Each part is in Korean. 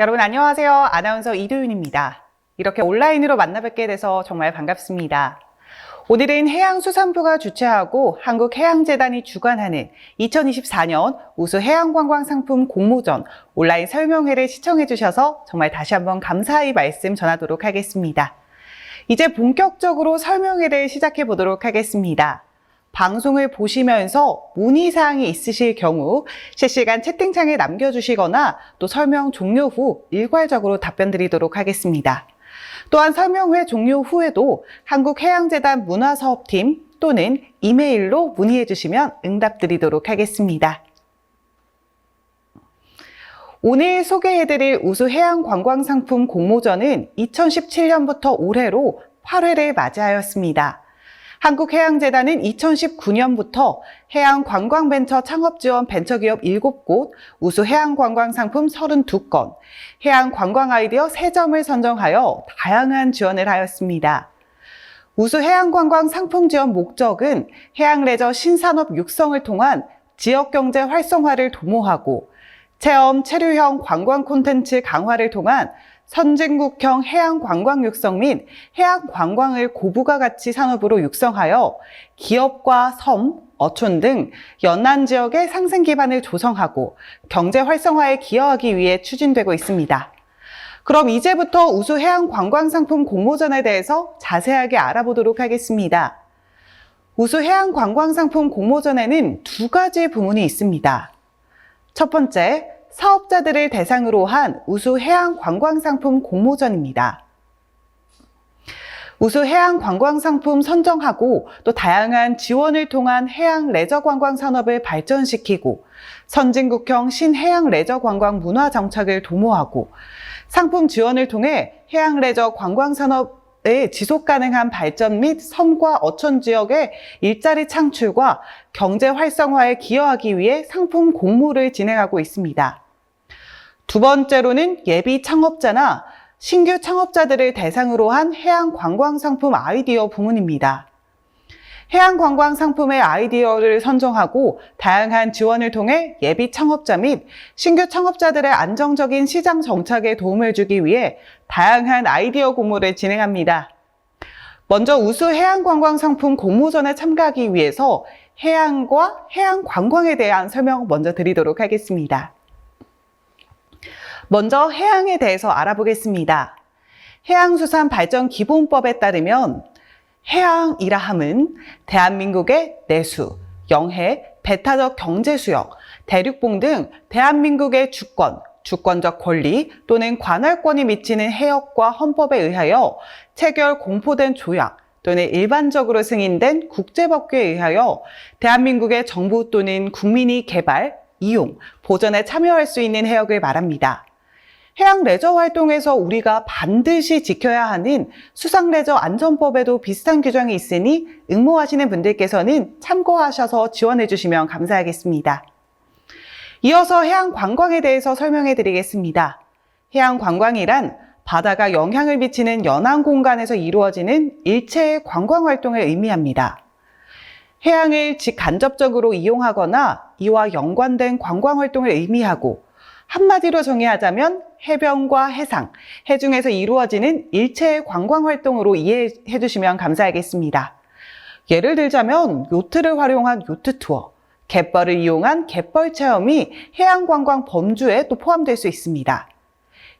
여러분 안녕하세요. 아나운서 이도윤입니다. 이렇게 온라인으로 만나뵙게 돼서 정말 반갑습니다. 오늘은 해양수산부가 주최하고 한국해양재단이 주관하는 2024년 우수해양관광상품 공모전 온라인 설명회를 시청해 주셔서 정말 다시 한번 감사의 말씀 전하도록 하겠습니다. 이제 본격적으로 설명회를 시작해 보도록 하겠습니다. 방송을 보시면서 문의사항이 있으실 경우 실시간 채팅창에 남겨주시거나 또 설명 종료 후 일괄적으로 답변 드리도록 하겠습니다. 또한 설명회 종료 후에도 한국해양재단 문화사업팀 또는 이메일로 문의해 주시면 응답 드리도록 하겠습니다. 오늘 소개해드릴 우수해양관광상품 공모전은 2017년부터 올해로 8회를 맞이하였습니다. 한국해양재단은 2019년부터 해양관광벤처 창업지원 벤처기업 7곳, 우수해양관광상품 32건, 해양관광아이디어 3점을 선정하여 다양한 지원을 하였습니다. 우수해양관광 상품 지원 목적은 해양레저 신산업 육성을 통한 지역경제 활성화를 도모하고 체험, 체류형 관광 콘텐츠 강화를 통한 선진국형 해양관광 육성 및 해양관광을 고부가 가치 산업으로 육성하여 기업과 섬, 어촌 등 연안 지역의 상생 기반을 조성하고 경제 활성화에 기여하기 위해 추진되고 있습니다. 그럼 이제부터 우수해양관광상품 공모전에 대해서 자세하게 알아보도록 하겠습니다. 우수해양관광상품 공모전에는 2가지 부문이 있습니다. 첫 번째, 사업자들을 대상으로 한 우수해양관광상품 공모전입니다. 우수해양관광상품 선정하고 또 다양한 지원을 통한 해양 레저 관광 산업을 발전시키고 선진국형 신해양 레저 관광 문화 정착을 도모하고 상품 지원을 통해 해양 레저 관광 산업의 지속 가능한 발전 및 섬과 어촌 지역의 일자리 창출과 경제 활성화에 기여하기 위해 상품 공모를 진행하고 있습니다. 두 번째로는 예비 창업자나 신규 창업자들을 대상으로 한 해양관광상품 아이디어 부문입니다. 해양관광상품의 아이디어를 선정하고 다양한 지원을 통해 예비 창업자 및 신규 창업자들의 안정적인 시장 정착에 도움을 주기 위해 다양한 아이디어 공모를 진행합니다. 먼저 우수해양관광상품 공모전에 참가하기 위해서 해양과 해양관광에 대한 설명 먼저 드리도록 하겠습니다. 먼저 해양에 대해서 알아보겠습니다. 해양수산발전기본법에 따르면 해양이라 함은 대한민국의 내수, 영해, 배타적 경제수역, 대륙봉 등 대한민국의 주권, 주권적 권리 또는 관할권이 미치는 해역과 헌법에 의하여 체결 공포된 조약 또는 일반적으로 승인된 국제법규에 의하여 대한민국의 정부 또는 국민이 개발, 이용, 보전에 참여할 수 있는 해역을 말합니다. 해양 레저 활동에서 우리가 반드시 지켜야 하는 수상레저 안전법에도 비슷한 규정이 있으니 응모하시는 분들께서는 참고하셔서 지원해 주시면 감사하겠습니다. 이어서 해양관광에 대해서 설명해 드리겠습니다. 해양관광이란 바다가 영향을 미치는 연안 공간에서 이루어지는 일체의 관광활동을 의미합니다. 해양을 직간접적으로 이용하거나 이와 연관된 관광활동을 의미하고 한마디로 정의하자면 해변과 해상, 해중에서 이루어지는 일체의 관광활동으로 이해해 주시면 감사하겠습니다. 예를 들자면 요트를 활용한 요트 투어, 갯벌을 이용한 갯벌 체험이 해양관광 범주에 또 포함될 수 있습니다.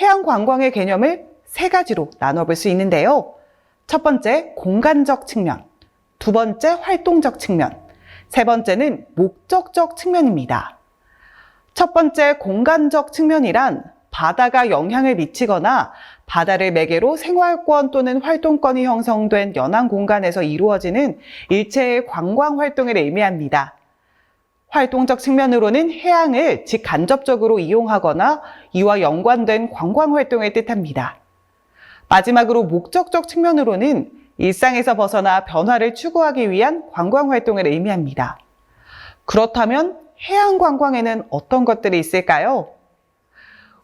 해양관광의 개념을 3가지로 나눠볼 수 있는데요. 첫 번째, 공간적 측면, 두 번째, 활동적 측면, 세 번째는 목적적 측면입니다. 첫 번째 공간적 측면이란 바다가 영향을 미치거나 바다를 매개로 생활권 또는 활동권이 형성된 연안 공간에서 이루어지는 일체의 관광 활동을 의미합니다. 활동적 측면으로는 해양을 직간접적으로 이용하거나 이와 연관된 관광 활동을 뜻합니다. 마지막으로 목적적 측면으로는 일상에서 벗어나 변화를 추구하기 위한 관광 활동을 의미합니다. 그렇다면 해양관광에는 어떤 것들이 있을까요?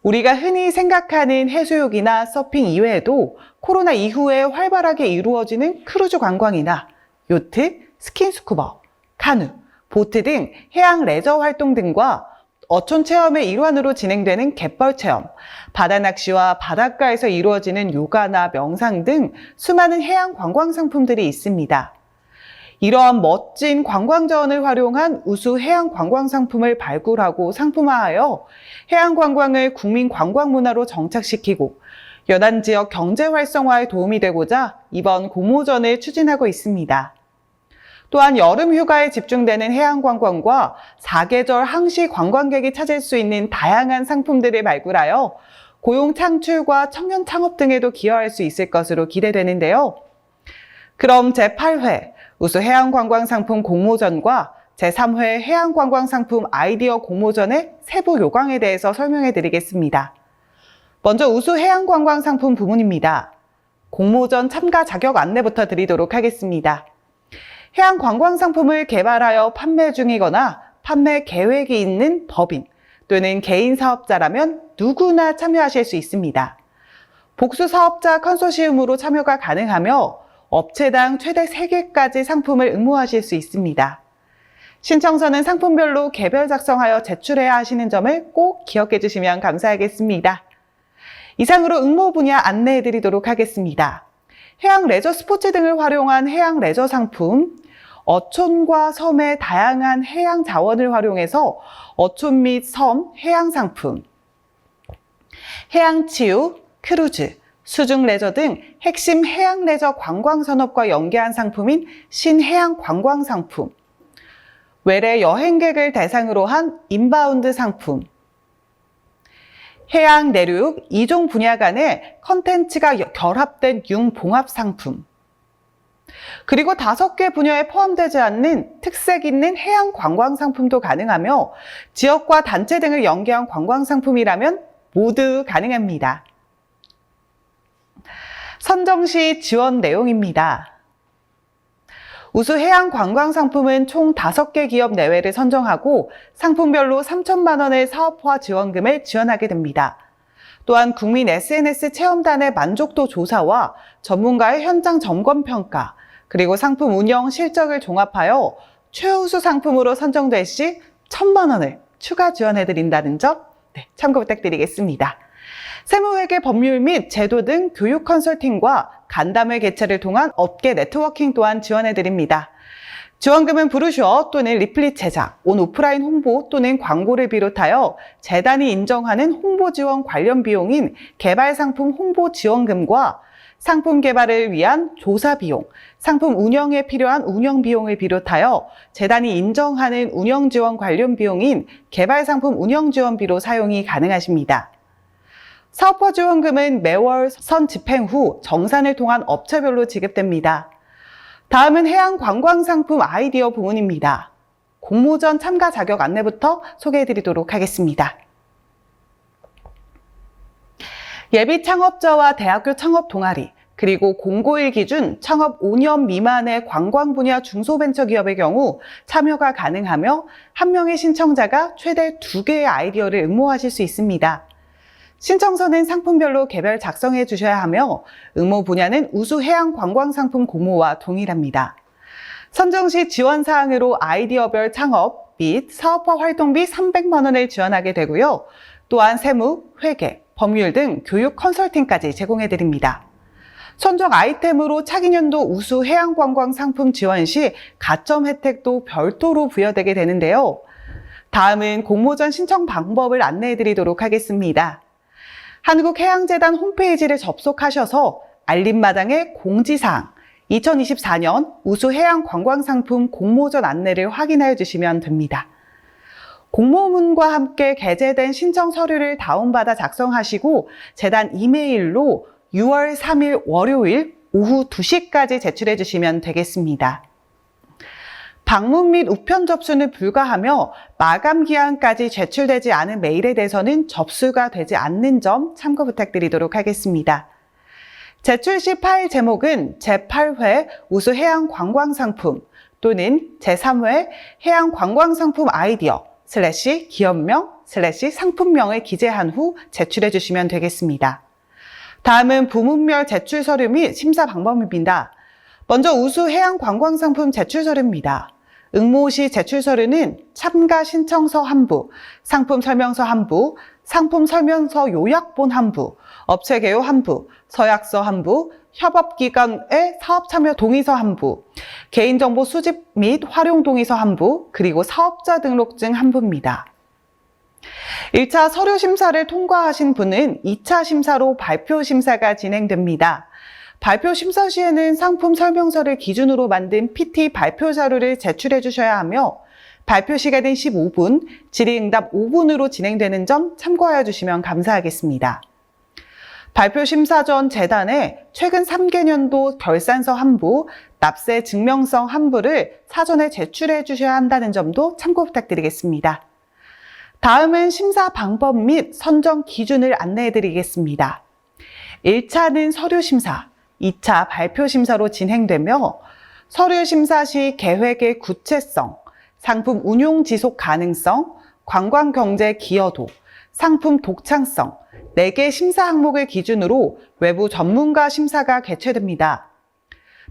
우리가 흔히 생각하는 해수욕이나 서핑 이외에도 코로나 이후에 활발하게 이루어지는 크루즈 관광이나 요트, 스킨스쿠버, 카누, 보트 등 해양 레저 활동 등과 어촌 체험의 일환으로 진행되는 갯벌 체험, 바다 낚시와 바닷가에서 이루어지는 요가나 명상 등 수많은 해양 관광 상품들이 있습니다. 이러한 멋진 관광 자원을 활용한 우수 해양 관광 상품을 발굴하고 상품화하여 해양 관광을 국민 관광 문화로 정착시키고 연안 지역 경제 활성화에 도움이 되고자 이번 공모전을 추진하고 있습니다. 또한 여름 휴가에 집중되는 해양 관광과 사계절 항시 관광객이 찾을 수 있는 다양한 상품들을 발굴하여 고용 창출과 청년 창업 등에도 기여할 수 있을 것으로 기대되는데요. 그럼 제8회 우수 해양관광상품 공모전과 제3회 해양관광상품 아이디어 공모전의 세부 요강에 대해서 설명해 드리겠습니다. 먼저 우수 해양관광상품 부문입니다. 공모전 참가 자격 안내부터 드리도록 하겠습니다. 해양관광상품을 개발하여 판매 중이거나 판매 계획이 있는 법인 또는 개인 사업자라면 누구나 참여하실 수 있습니다. 복수사업자 컨소시엄으로 참여가 가능하며 업체당 최대 3개까지 상품을 응모하실 수 있습니다. 신청서는 상품별로 개별 작성하여 제출해야 하시는 점을 꼭 기억해 주시면 감사하겠습니다. 이상으로 응모 분야 안내해 드리도록 하겠습니다. 해양 레저 스포츠 등을 활용한 해양 레저 상품, 어촌과 섬의 다양한 해양 자원을 활용해서 어촌 및 섬 해양 상품, 해양 치유, 크루즈, 수중 레저 등 핵심 해양 레저 관광 산업과 연계한 상품인 신해양 관광 상품, 외래 여행객을 대상으로 한 인바운드 상품, 해양 내륙 2종 분야 간의 컨텐츠가 결합된 융봉합 상품, 그리고 5개 분야에 포함되지 않는 특색 있는 해양 관광 상품도 가능하며 지역과 단체 등을 연계한 관광 상품이라면 모두 가능합니다. 선정 시 지원 내용입니다. 우수 해양 관광 상품은 총 5개 기업 내외를 선정하고 상품별로 3천만 원의 사업화 지원금을 지원하게 됩니다. 또한 국민 SNS 체험단의 만족도 조사와 전문가의 현장 점검 평가, 그리고 상품 운영 실적을 종합하여 최우수 상품으로 선정될 시 1,000만 원을 추가 지원해드린다는 점 참고 부탁드리겠습니다. 세무회계 법률 및 제도 등 교육 컨설팅과 간담회 개최를 통한 업계 네트워킹 또한 지원해드립니다. 지원금은 브로셔 또는 리플릿 제작, 온 오프라인 홍보 또는 광고를 비롯하여 재단이 인정하는 홍보 지원 관련 비용인 개발 상품 홍보 지원금과 상품 개발을 위한 조사 비용, 상품 운영에 필요한 운영 비용을 비롯하여 재단이 인정하는 운영 지원 관련 비용인 개발 상품 운영 지원비로 사용이 가능하십니다. 사업화 지원금은 매월 선 집행 후 정산을 통한 업체별로 지급됩니다. 다음은 해양 관광 상품 아이디어 부문입니다. 공모전 참가 자격 안내부터 소개해 드리도록 하겠습니다. 예비 창업자와 대학교 창업 동아리, 그리고 공고1 기준 창업 5년 미만의 관광 분야 중소벤처기업의 경우 참여가 가능하며 한 명의 신청자가 최대 2개의 아이디어를 응모하실 수 있습니다. 신청서는 상품별로 개별 작성해 주셔야 하며 응모 분야는 우수 해양 관광 상품 공모와 동일합니다. 선정 시 지원 사항으로 아이디어별 창업 및 사업화 활동비 300만 원을 지원하게 되고요. 또한 세무, 회계, 법률 등 교육 컨설팅까지 제공해 드립니다. 선정 아이템으로 차기년도 우수 해양관광 상품 지원 시 가점 혜택도 별도로 부여되게 되는데요. 다음은 공모전 신청 방법을 안내해 드리도록 하겠습니다. 한국해양재단 홈페이지를 접속하셔서 알림마당의 공지사항, 2024년 우수 해양관광상품 공모전 안내를 확인해 주시면 됩니다. 공모문과 함께 게재된 신청 서류를 다운받아 작성하시고 재단 이메일로 6월 3일 월요일 오후 2시까지 제출해 주시면 되겠습니다. 방문 및 우편 접수는 불가하며 마감 기한까지 제출되지 않은 메일에 대해서는 접수가 되지 않는 점 참고 부탁드리도록 하겠습니다. 제출 시 파일 제목은 제8회 우수 해양 관광 상품 또는 제3회 해양 관광 상품 아이디어 / 기업명 / 상품명을 기재한 후 제출해 주시면 되겠습니다. 다음은 부문별 제출 서류 및 심사 방법입니다. 먼저 우수 해양 관광 상품 제출 서류입니다. 응모 시 제출 서류는 참가 신청서 한 부, 상품 설명서 한 부, 상품 설명서 요약본 한 부, 업체 개요 한 부, 서약서 한 부, 협업기관의 사업 참여 동의서 한 부, 개인정보 수집 및 활용 동의서 한 부, 그리고 사업자 등록증 한 부입니다. 1차 서류 심사를 통과하신 분은 2차 심사로 발표 심사가 진행됩니다. 발표 심사 시에는 상품 설명서를 기준으로 만든 PT 발표 자료를 제출해 주셔야 하며 발표 시간은 15분, 질의응답 5분으로 진행되는 점 참고하여 주시면 감사하겠습니다. 발표 심사 전 재단에 최근 3개년도 결산서 한 부, 납세 증명성 한 부를 사전에 제출해 주셔야 한다는 점도 참고 부탁드리겠습니다. 다음은 심사 방법 및 선정 기준을 안내해 드리겠습니다. 1차는 서류 심사, 2차 발표 심사로 진행되며 서류 심사 시 계획의 구체성, 상품 운용 지속 가능성, 관광 경제 기여도, 상품 독창성, 4개 심사 항목을 기준으로 외부 전문가 심사가 개최됩니다.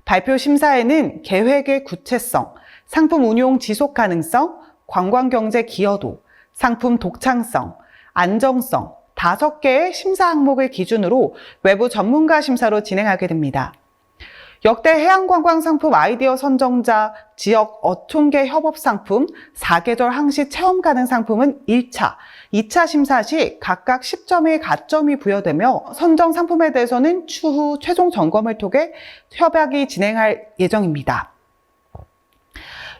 발표 심사에는 계획의 구체성, 상품 운용 지속 가능성, 관광 경제 기여도, 상품 독창성, 안정성, 5개의 심사 항목을 기준으로 외부 전문가 심사로 진행하게 됩니다. 역대 해양관광상품 아이디어 선정자, 지역 어촌계 협업상품, 4계절 항시 체험 가능 상품은 1차, 2차 심사 시 각각 10점의 가점이 부여되며 선정 상품에 대해서는 추후 최종 점검을 통해 협약이 진행할 예정입니다.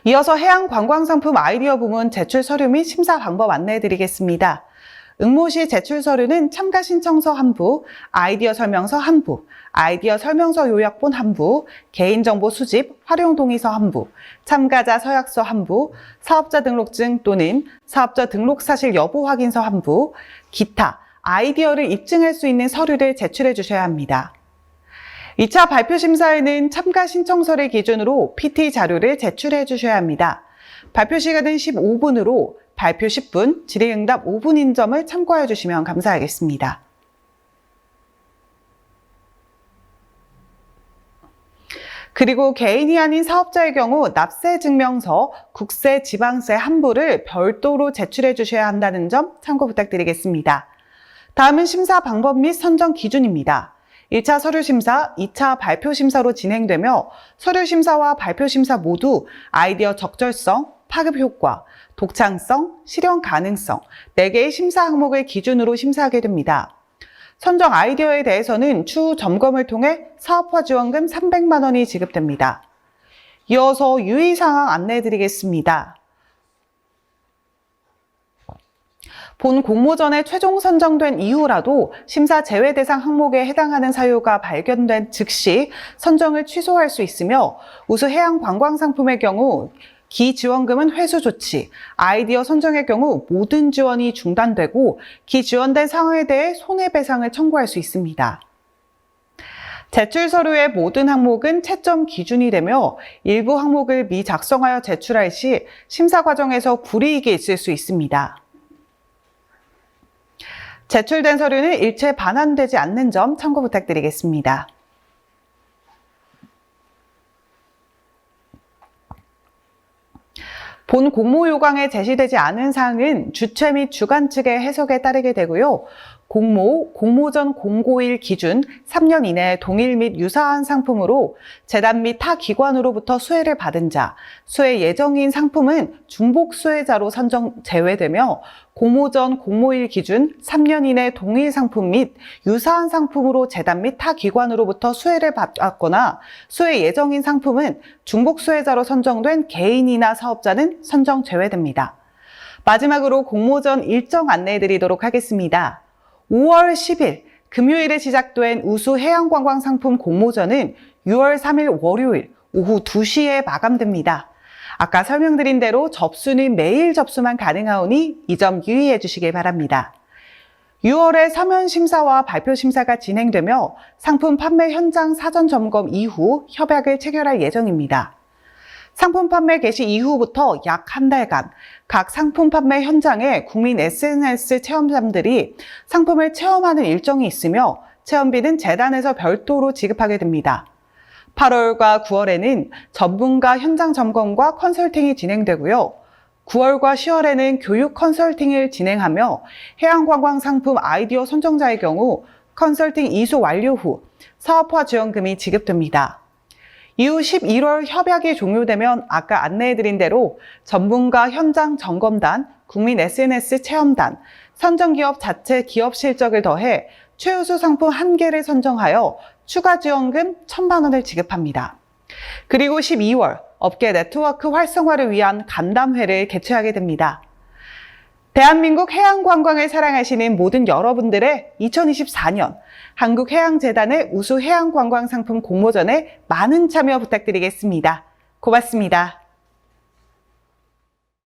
이어서 해양관광상품 아이디어 부문 제출 서류 및 심사 방법 안내해 드리겠습니다. 응모 시 제출 서류는 참가 신청서 한 부, 아이디어 설명서 한 부, 아이디어 설명서 요약본 한 부, 개인정보 수집, 활용 동의서 한 부, 참가자 서약서 한 부, 사업자 등록증 또는 사업자 등록 사실 여부 확인서 한 부, 기타, 아이디어를 입증할 수 있는 서류를 제출해 주셔야 합니다. 2차 발표 심사에는 참가 신청서를 기준으로 PT 자료를 제출해 주셔야 합니다. 발표 시간은 15분으로 발표 10분, 질의응답 5분인 점을 참고해 주시면 감사하겠습니다. 그리고 개인이 아닌 사업자의 경우 납세 증명서, 국세, 지방세 한 부를 별도로 제출해 주셔야 한다는 점 참고 부탁드리겠습니다. 다음은 심사 방법 및 선정 기준입니다. 1차 서류 심사, 2차 발표 심사로 진행되며 서류 심사와 발표 심사 모두 아이디어 적절성, 파급 효과, 독창성, 실현 가능성 4개의 심사 항목을 기준으로 심사하게 됩니다. 선정 아이디어에 대해서는 추후 점검을 통해 사업화 지원금 300만 원이 지급됩니다. 이어서 유의사항 안내해 드리겠습니다. 본 공모전에 최종 선정된 이후라도 심사 제외 대상 항목에 해당하는 사유가 발견된 즉시 선정을 취소할 수 있으며 우수 해양 관광 상품의 경우 기지원금은 회수 조치, 아이디어 선정의 경우 모든 지원이 중단되고 기지원된 사항에 대해 손해배상을 청구할 수 있습니다. 제출 서류의 모든 항목은 채점 기준이 되며 일부 항목을 미작성하여 제출할 시 심사 과정에서 불이익이 있을 수 있습니다. 제출된 서류는 일체 반환되지 않는 점 참고 부탁드리겠습니다. 본 공모 요강에 제시되지 않은 사항은 주최 및 주관 측의 해석에 따르게 되고요. 공모전 공고일 기준 3년 이내 동일 및 유사한 상품으로 재단 및 타 기관으로부터 수혜를 받은 자, 수혜 예정인 상품은 중복 수혜자로 선정 제외되며 공모전 공모일 기준 3년 이내 동일 상품 및 유사한 상품으로 재단 및 타 기관으로부터 수혜를 받았거나 수혜 예정인 상품은 중복 수혜자로 선정된 개인이나 사업자는 선정 제외됩니다. 마지막으로 공모전 일정 안내해 드리도록 하겠습니다. 5월 10일 금요일에 시작된 우수 해양관광상품 공모전은 6월 3일 월요일 오후 2시에 마감됩니다. 아까 설명드린 대로 접수는 매일 접수만 가능하오니 이 점 유의해 주시길 바랍니다. 6월에 서면 심사와 발표 심사가 진행되며 상품 판매 현장 사전 점검 이후 협약을 체결할 예정입니다. 상품 판매 개시 이후부터 약 한 달간 각 상품 판매 현장에 국민 SNS 체험자들이 상품을 체험하는 일정이 있으며 체험비는 재단에서 별도로 지급하게 됩니다. 8월과 9월에는 전문가 현장 점검과 컨설팅이 진행되고요. 9월과 10월에는 교육 컨설팅을 진행하며 해양관광 상품 아이디어 선정자의 경우 컨설팅 이수 완료 후 사업화 지원금이 지급됩니다. 이후 11월 협약이 종료되면 아까 안내해드린 대로 전문가 현장 점검단, 국민 SNS 체험단, 선정기업 자체 기업 실적을 더해 최우수 상품 1개를 선정하여 추가 지원금 1,000만 원을 지급합니다. 그리고 12월 업계 네트워크 활성화를 위한 간담회를 개최하게 됩니다. 대한민국 해양관광을 사랑하시는 모든 여러분들의 2024년 한국해양재단의 우수 해양관광상품 공모전에 많은 참여 부탁드리겠습니다. 고맙습니다.